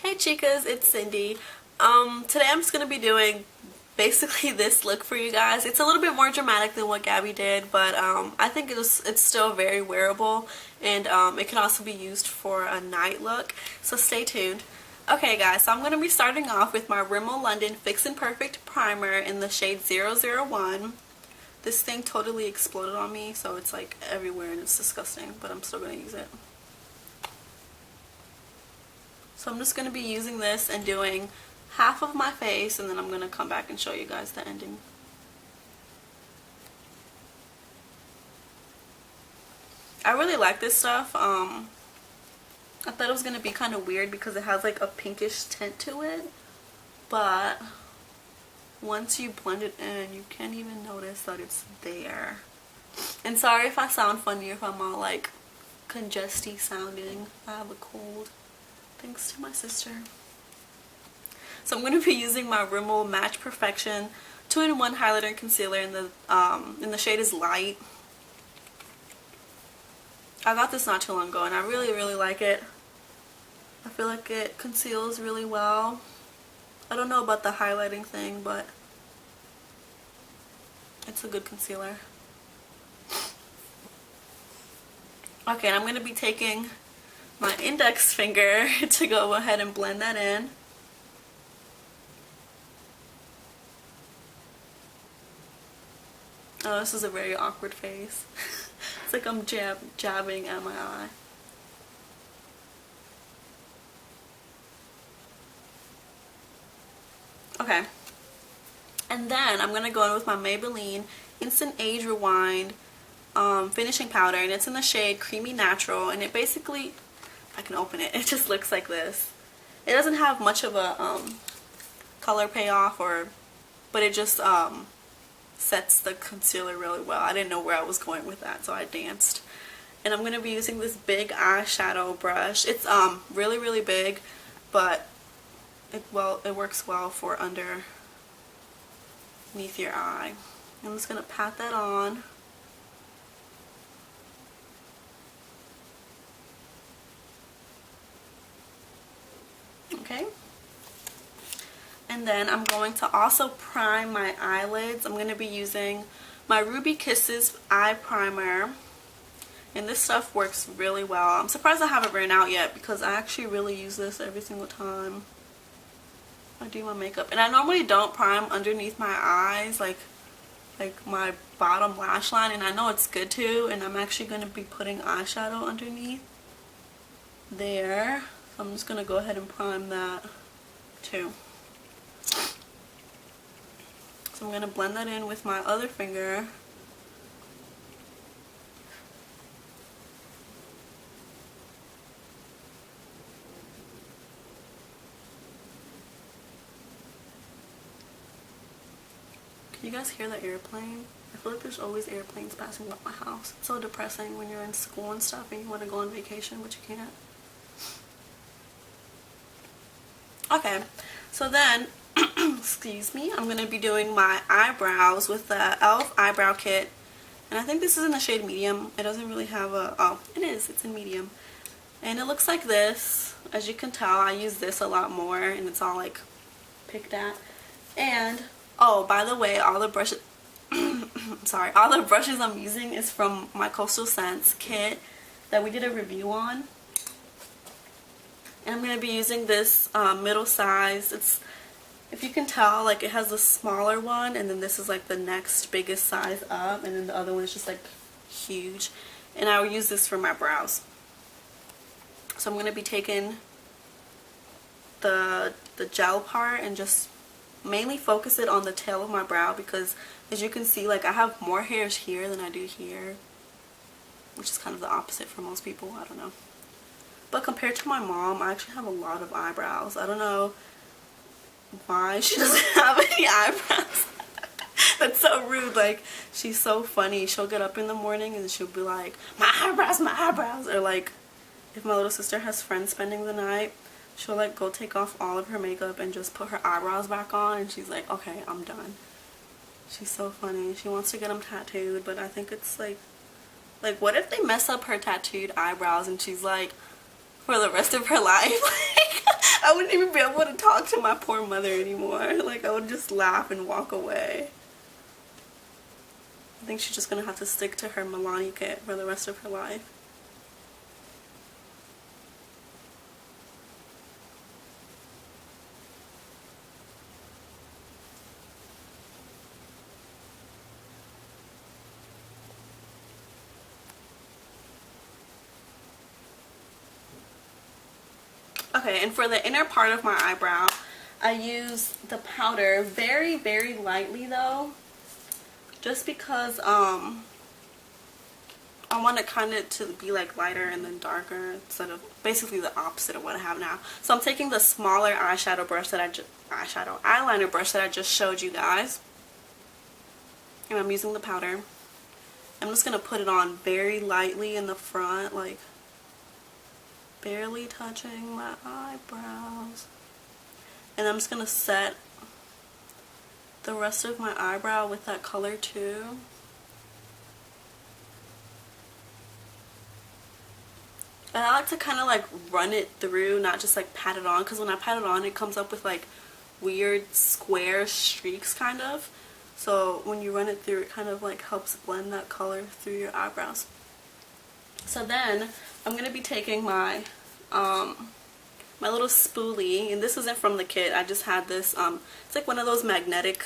Hey Chicas, it's Cindy. Today I'm just going to be doing basically this look for you guys. It's a little bit more dramatic than what Gabby did, but I think it's still very wearable, and it can also be used for a night look, so stay tuned. Okay guys, so I'm going to be starting off with my Rimmel London Fix and Perfect Primer in the shade 001. This thing totally exploded on me, so it's like everywhere and it's disgusting, but I'm still going to use it. So I'm just going to be using this and doing half of my face, and then I'm going to come back and show you guys the ending. I really like this stuff. I thought it was going to be kind of weird because it has like a pinkish tint to it, but once you blend it in, you can't even notice that it's there. And sorry if I sound funny, if I'm all like congesty sounding. I have a cold. Thanks to my sister. So I'm going to be using my Rimmel Match Perfection 2-in-1 highlighter and concealer in the shade is Light. I got this not too long ago and I really like it. I feel like it conceals really well. I don't know about the highlighting thing, but it's a good concealer. Okay, and I'm going to be taking my index finger to go ahead and blend that in. Oh, this is a very awkward face. It's like I'm jabbing at my eye. Okay. And then I'm going to go in with my Maybelline Instant Age Rewind finishing powder, and it's in the shade Creamy Natural, and it basically, I can open it, it just looks like this. It doesn't have much of a color payoff, but it just sets the concealer really well. I didn't know where I was going with that, so I danced. And I'm going to be using this big eyeshadow brush. It's really big, but it works well for underneath your eye. I'm just going to pat that on. Okay, and then I'm going to also prime my eyelids. I'm going to be using my Ruby Kisses eye primer, and this stuff works really well. I'm surprised I haven't ran out yet because I actually really use this every single time I do my makeup. And I normally don't prime underneath my eyes, like my bottom lash line, and I know it's good to, and I'm actually going to be putting eyeshadow underneath there. I'm just going to go ahead and prime that too. So I'm going to blend that in with my other finger. Can you guys hear the airplane? I feel like there's always airplanes passing up my house. It's so depressing when you're in school and stuff and you want to go on vacation but you can't. Okay, so then, excuse me, I'm going to be doing my eyebrows with the e.l.f. eyebrow kit. And I think this is in the shade medium. It doesn't really have a, oh, it is, it's in medium. And it looks like this. As you can tell, I use this a lot more, and it's all like picked at. And, oh, by the way, all the brushes, sorry, all the brushes I'm using is from my Xoxo Cindy kit that we did a review on. And I'm going to be using this middle size. It's, if you can tell, like it has a smaller one, and then this is like the next biggest size up, and then the other one is just like huge. And I will use this for my brows. So I'm going to be taking the gel part and just mainly focus it on the tail of my brow, because as you can see, like I have more hairs here than I do here, which is kind of the opposite for most people. I don't know. But compared to my mom, I actually have a lot of eyebrows. I don't know why she doesn't have any eyebrows. That's so rude. Like, she's so funny. She'll get up in the morning and she'll be like, my eyebrows, my eyebrows. Or like, if my little sister has friends spending the night, she'll like go take off all of her makeup and just put her eyebrows back on. And she's like, okay, I'm done. She's so funny. She wants to get them tattooed, but I think it's like what if they mess up her tattooed eyebrows and she's like, for the rest of her life? Like, I wouldn't wouldn't even be able to talk to my poor mother anymore. Like, I would just laugh and walk away. I think she's just gonna have to stick to her Milani kit for the rest of her life. Okay, and for the inner part of my eyebrow, I use the powder very, very lightly though. Just because I want it kind of to be like lighter and then darker instead of basically the opposite of what I have now. So I'm taking the smaller eyeshadow brush that eyeliner brush that I just showed you guys. And I'm using the powder. I'm just going to put it on very lightly in the front, like barely touching my eyebrows. And I'm just going to set the rest of my eyebrow with that color too. And I like to kind of like run it through, not just like pat it on, because when I pat it on it comes up with like weird square streaks kind of. So when you run it through, it kind of like helps blend that color through your eyebrows. So then I'm going to be taking my my little spoolie, and this isn't from the kit. I just had this, it's like one of those magnetic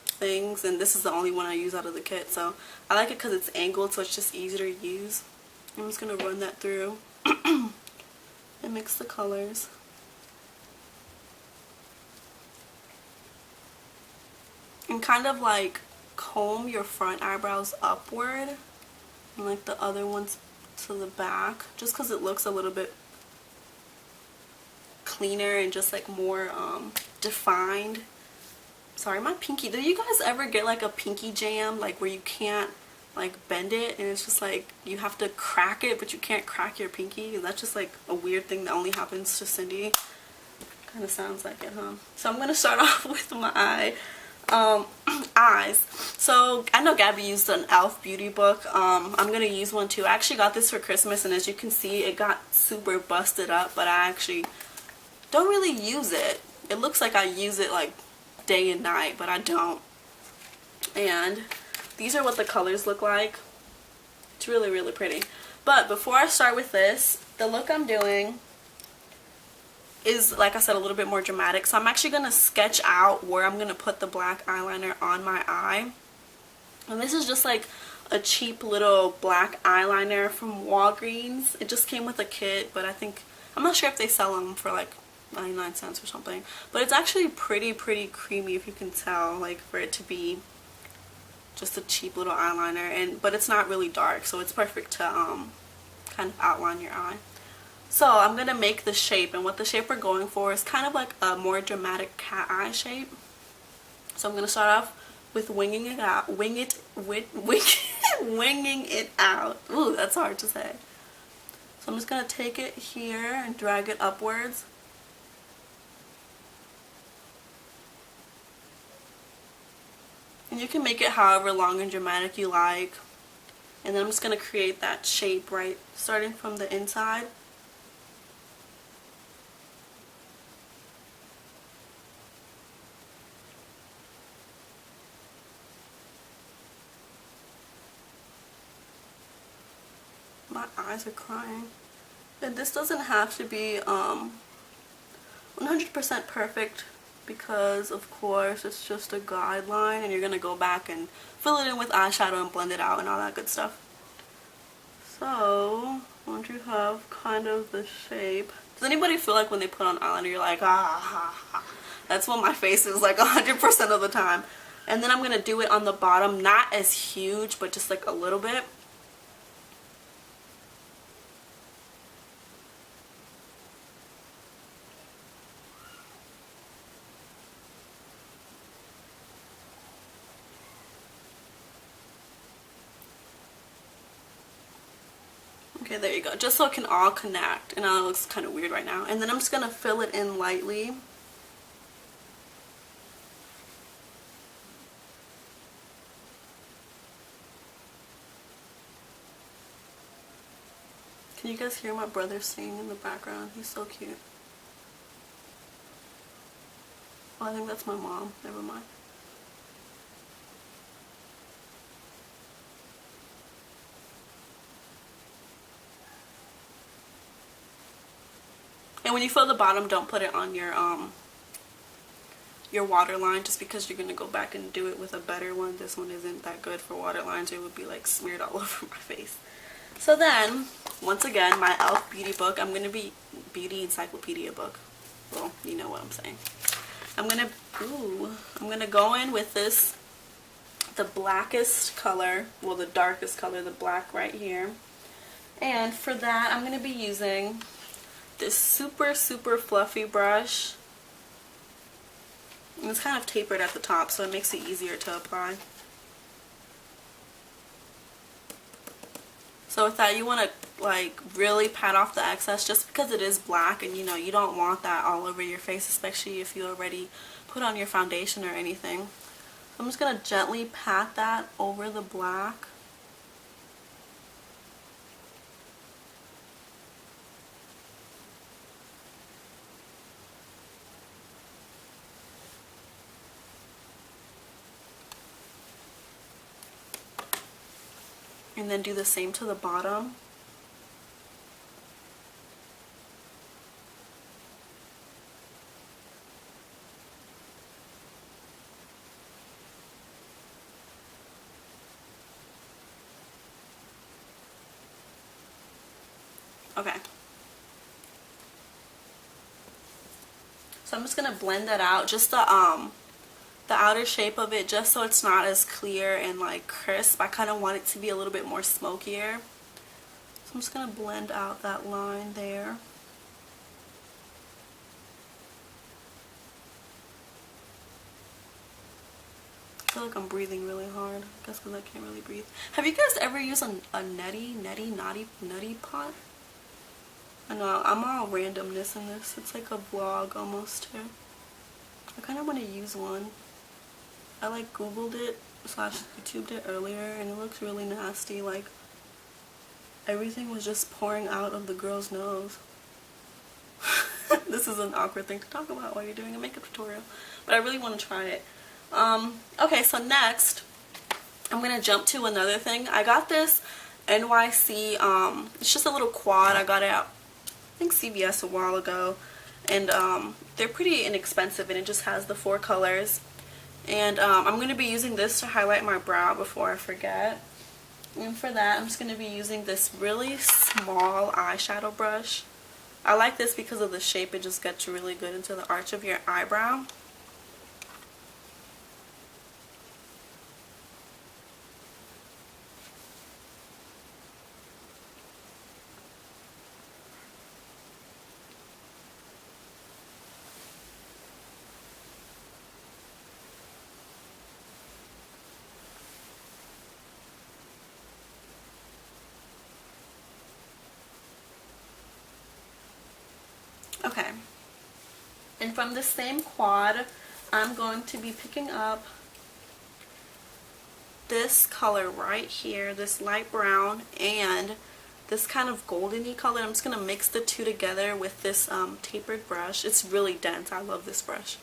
things, and this is the only one I use out of the kit. So I like it because it's angled, so it's just easier to use. I'm just going to run that through and mix the colors. And kind of like comb your front eyebrows upward and like the other ones to the back, just because it looks a little bit cleaner and just like more defined. Sorry, my pinky. Do you guys ever get like a pinky jam, like where you can't like bend it and it's just like you have to crack it but you can't crack your pinky? And that's just like a weird thing that only happens to Cindy. Kind of sounds like it, huh? So I'm gonna start off with my eyes. So I know Gabby used an e.l.f. beauty book. I'm gonna use one too. I actually got this for Christmas, and as you can see it got super busted up, but I actually don't really use it. It looks like I use it like day and night, but I don't. And these are what the colors look like. It's really, really pretty. But before I start with this, the look I'm doing is, like I said, a little bit more dramatic. So I'm actually going to sketch out where I'm going to put the black eyeliner on my eye. And this is just like a cheap little black eyeliner from Walgreens. It just came with a kit, but I think, I'm not sure if they sell them for like 99 cents or something. But it's actually pretty creamy, if you can tell, like for it to be just a cheap little eyeliner. But it's not really dark, so it's perfect to kind of outline your eye. So I'm going to make the shape, and what the shape we're going for is kind of like a more dramatic cat eye shape. So I'm going to start off with winging it out. Winging it out. Ooh, that's hard to say. So I'm just going to take it here and drag it upwards. And you can make it however long and dramatic you like. And then I'm just going to create that shape right starting from the inside. My eyes are crying. And this doesn't have to be 100% perfect, because of course it's just a guideline and you're gonna go back and fill it in with eyeshadow and blend it out and all that good stuff. So once you have kind of the shape, does anybody feel like when they put on eyeliner you're like, ah ha ha? That's what my face is like 100% of the time. And then I'm gonna do it on the bottom, not as huge but just like a little bit. Okay, there you go. Just so it can all connect. And I know it looks kind of weird right now. And then I'm just going to fill it in lightly. Can you guys hear my brother singing in the background? He's so cute. Oh, I think that's my mom. Never mind. And when you fill the bottom, don't put it on your waterline, just because you're gonna go back and do it with a better one. This one isn't that good for waterlines. It would be like smeared all over my face. So then, once again, my e.l.f. beauty book. I'm gonna be beauty encyclopedia book. Well, you know what I'm saying. I'm gonna go in with this, the blackest color, well, the darkest color, the black right here. And for that, I'm gonna be using this super fluffy brush. And it's kind of tapered at the top, so it makes it easier to apply. So with that, you want to like really pat off the excess, just because it is black, and you know you don't want that all over your face, especially if you already put on your foundation or anything. I'm just going to gently pat that over the black. And then do the same to the bottom. Okay. So I'm just gonna blend that out, just the outer shape of it, just so it's not as clear and like crisp. I kind of want it to be a little bit more smokier. So I'm just gonna blend out that line there. I feel like I'm breathing really hard. I guess because I can't really breathe. Have you guys ever used a nutty pot? I know, I'm all randomness in this. It's like a vlog almost too. I kind of want to use one. I like Googled it / YouTubed it earlier, and it looks really nasty. Like everything was just pouring out of the girl's nose. This is an awkward thing to talk about while you're doing a makeup tutorial, but I really want to try it. Okay, so next I'm gonna jump to another thing. I got this NYC, it's just a little quad. I got it at, I think, CVS a while ago, and they're pretty inexpensive, and it just has the 4 colors. And I'm going to be using this to highlight my brow before I forget. And for that, I'm just going to be using this really small eyeshadow brush. I like this because of the shape. It just gets really good into the arch of your eyebrow. Okay, and from the same quad, I'm going to be picking up this color right here, this light brown, and this kind of goldeny color. I'm just going to mix the two together with this tapered brush. It's really dense. I love this brush.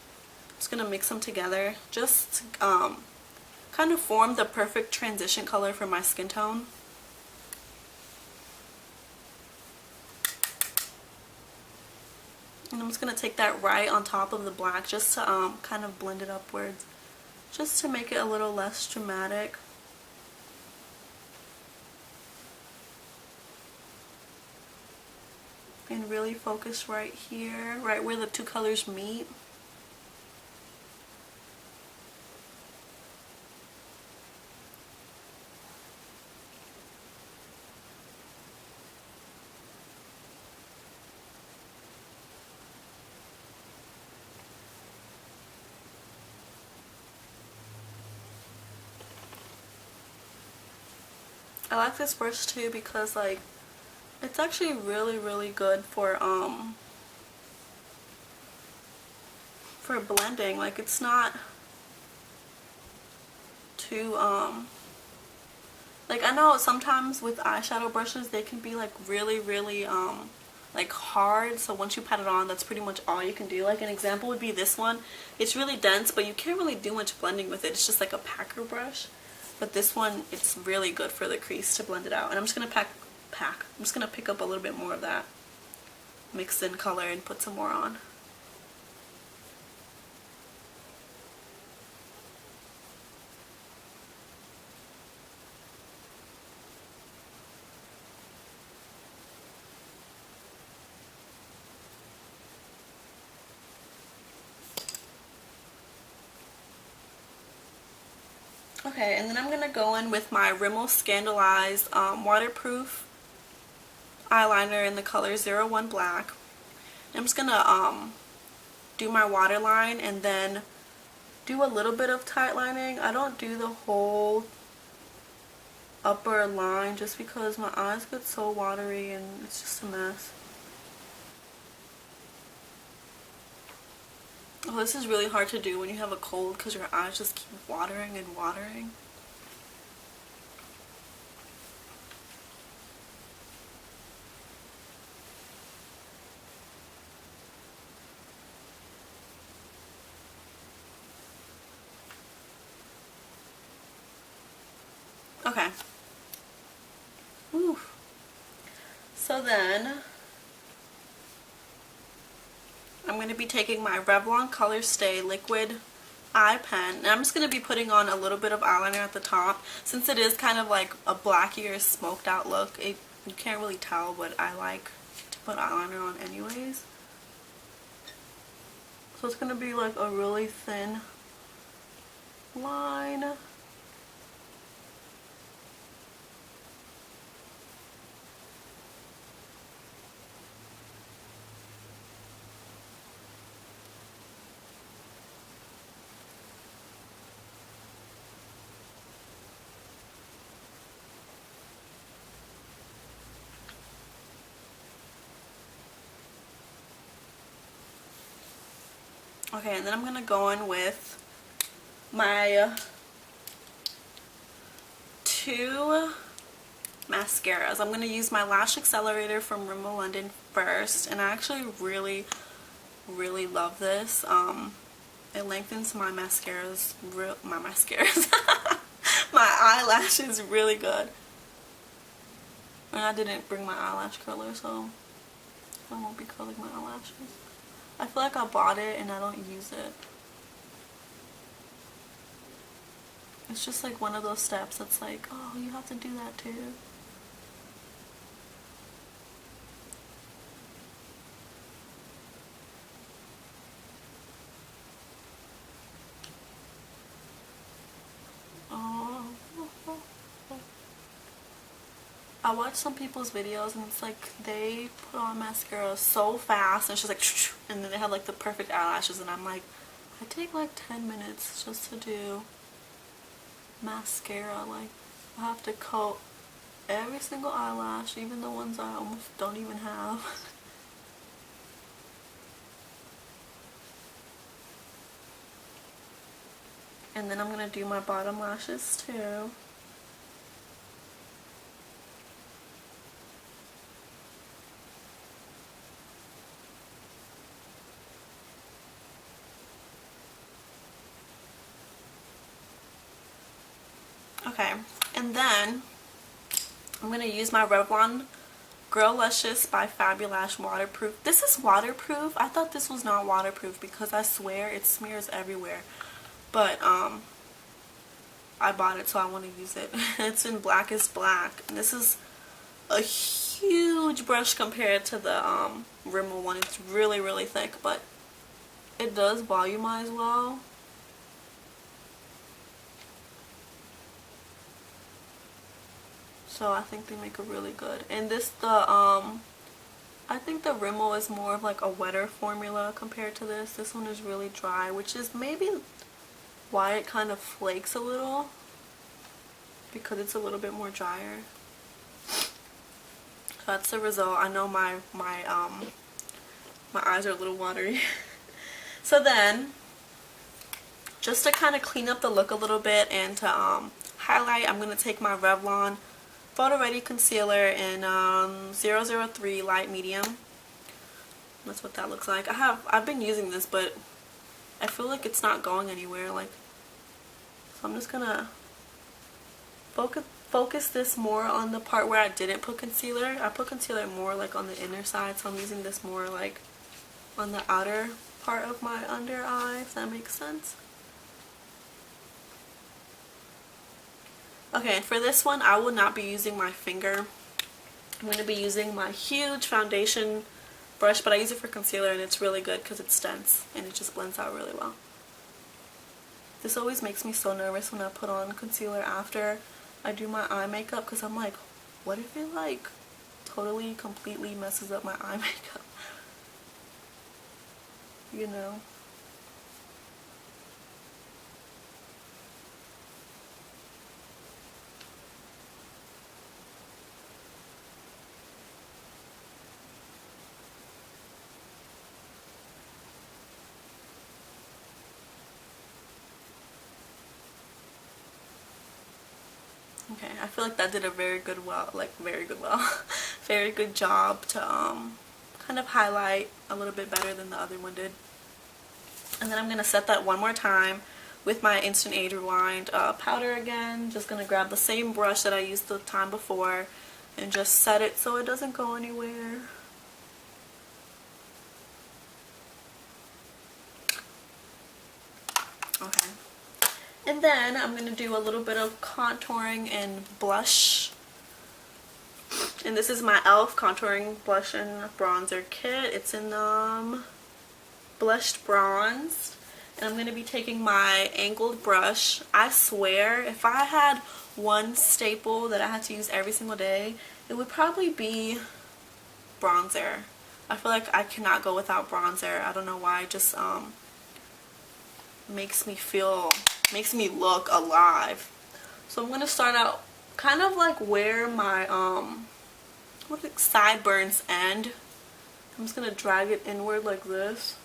I'm just going to mix them together, just kind of form the perfect transition color for my skin tone. And I'm just going to take that right on top of the black, just to kind of blend it upwards, just to make it a little less dramatic. And really focus right here, right where the 2 colors meet. I like this brush too because like it's actually really good for blending. Like it's not too like, I know sometimes with eyeshadow brushes they can be like really like hard, so once you pat it on, that's pretty much all you can do. Like an example would be this one. It's really dense, but you can't really do much blending with it. It's just like a packer brush. But this one, it's really good for the crease to blend it out. And I'm just gonna I'm just gonna pick up a little bit more of that mix in color and put some more on. Okay, and then I'm going to go in with my Rimmel Scandalized waterproof eyeliner in the color 01 Black. I'm just going to do my waterline and then do a little bit of tight lining. I don't do the whole upper line just because my eyes get so watery and it's just a mess. Oh, this is really hard to do when you have a cold because your eyes just keep watering and watering. Okay. Whew. So then I'm going to be taking my Revlon Color Stay Liquid Eye Pen, and I'm just going to be putting on a little bit of eyeliner at the top. Since it is kind of like a blackier, smoked out look, you can't really tell, but I like to put eyeliner on anyways. So it's going to be like a really thin line. Okay, and then I'm going to go in with my two mascaras. I'm going to use my Lash Accelerator from Rimmel London first, and I actually really love this. It lengthens my mascaras, my eyelashes really good. And I didn't bring my eyelash curler, so I won't be curling my eyelashes. I feel like I bought it and I don't use it. It's just like one of those steps that's like, oh, you have to do that too. Oh. I watch some people's videos and it's like they put on mascara so fast and it's just like, and then they have like the perfect eyelashes, and I'm like, I take like 10 minutes just to do mascara. Like, I have to coat every single eyelash, even the ones I almost don't even have. And then I'm gonna do my bottom lashes too. Okay, and then I'm going to use my Revlon Girl Luscious by Fabulash waterproof. This is waterproof. I thought this was not waterproof because I swear it smears everywhere. But I bought it, so I want to use it. It's in Blackest Black. And this is a huge brush compared to the Rimmel one. It's really thick, but it does volumize well. So I think they make a really good. And this, I think the Rimmel is more of like a wetter formula compared to this. This one is really dry, which is maybe why it kind of flakes a little, because it's a little bit more drier. So that's the result. I know my eyes are a little watery. So then, just to kind of clean up the look a little bit and to highlight, I'm going to take my Revlon Photo Ready Concealer in 003 Light Medium. That's what that looks like. I've been using this, but I feel like it's not going anywhere. Like, so I'm just gonna focus this more on the part where I didn't put concealer. I put concealer more like on the inner side, so I'm using this more like on the outer part of my under eye, if that makes sense. Okay, and for this one, I will not be using my finger. I'm going to be using my huge foundation brush, but I use it for concealer, and it's really good because it's dense and it just blends out really well. This always makes me so nervous when I put on concealer after I do my eye makeup, because I'm like, what if it like totally completely messes up my eye makeup? You know? Okay, I feel like that did a very good very good job to kind of highlight a little bit better than the other one did. And then I'm gonna set that one more time with my Instant Age Rewind powder again. Just gonna grab the same brush that I used the time before and just set it so it doesn't go anywhere. Okay. And then I'm going to do a little bit of contouring and blush. And this is my e.l.f. contouring blush and bronzer kit. It's in blushed bronze. And I'm going to be taking my angled brush. I swear, if I had one staple that I had to use every single day, it would probably be bronzer. I feel like I cannot go without bronzer. I don't know why. It just makes me look alive. So I'm going to start out kind of like where my sideburns end. I'm just going to drag it inward like this.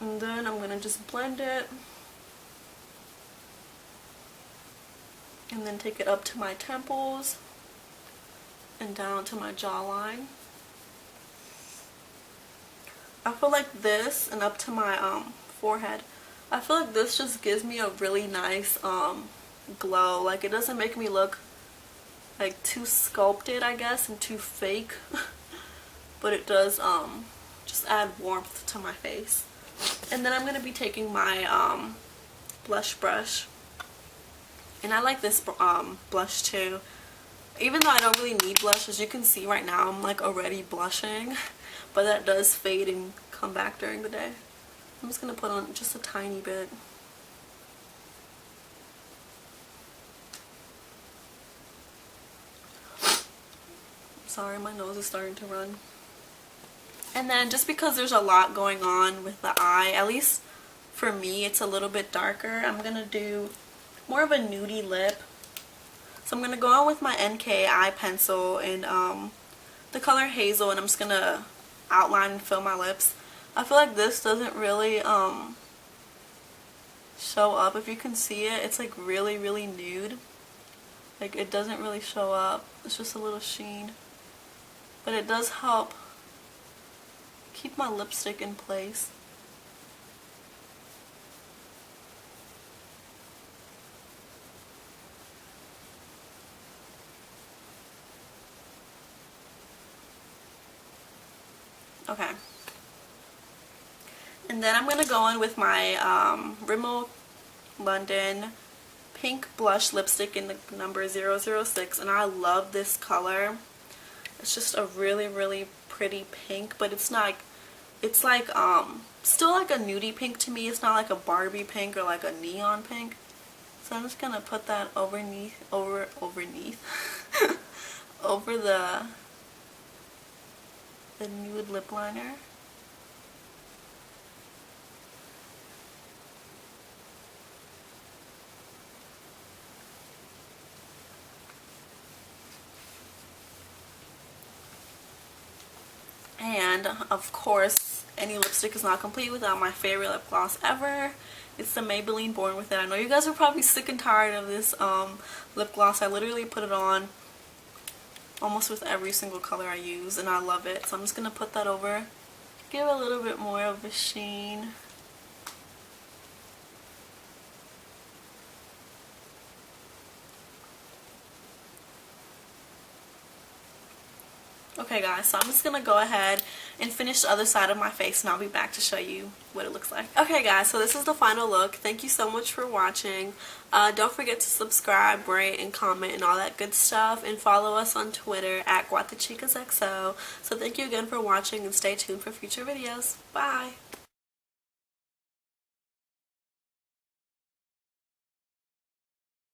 And then I'm going to just blend it. And then take it up to my temples and down to my jawline. I feel like this, and up to my forehead, I feel like this just gives me a really nice glow. Like, it doesn't make me look like too sculpted, I guess, and too fake. But it does just add warmth to my face. And then I'm going to be taking my blush brush. And I like this blush too. Even though I don't really need blush, as you can see right now, I'm like already blushing. But that does fade and come back during the day. I'm just going to put on just a tiny bit. Sorry, my nose is starting to run. And then just because there's a lot going on with the eye, at least for me, it's a little bit darker. I'm going to do more of a nudie lip. So I'm going to go on with my NK eye pencil and the color Hazel, and I'm just going to outline and fill my lips. I feel like this doesn't really show up. If you can see it, it's like really nude. Like, it doesn't really show up. It's just a little sheen. But it does help keep my lipstick in place. Okay. And then I'm going to go in with my Rimmel London pink blush lipstick in the number 006, and I love this color. It's just a really pretty pink, but it's not, it's like still like a nudie pink to me. It's not like a Barbie pink or like a neon pink. So I'm just going to put that over the nude lip liner. And of course, any lipstick is not complete without my favorite lip gloss ever. It's the Maybelline Born With It. I know you guys are probably sick and tired of this lip gloss. I literally put it on almost with every single color I use, and I love it. So I'm just going to put that over, give a little bit more of a sheen. Okay guys, so I'm just going to go ahead and finish the other side of my face, and I'll be back to show you what it looks like. Okay guys, so this is the final look. Thank you so much for watching. Don't forget to subscribe, rate, and comment, and all that good stuff. And follow us on Twitter at Xoxo. So thank you again for watching, and stay tuned for future videos. Bye!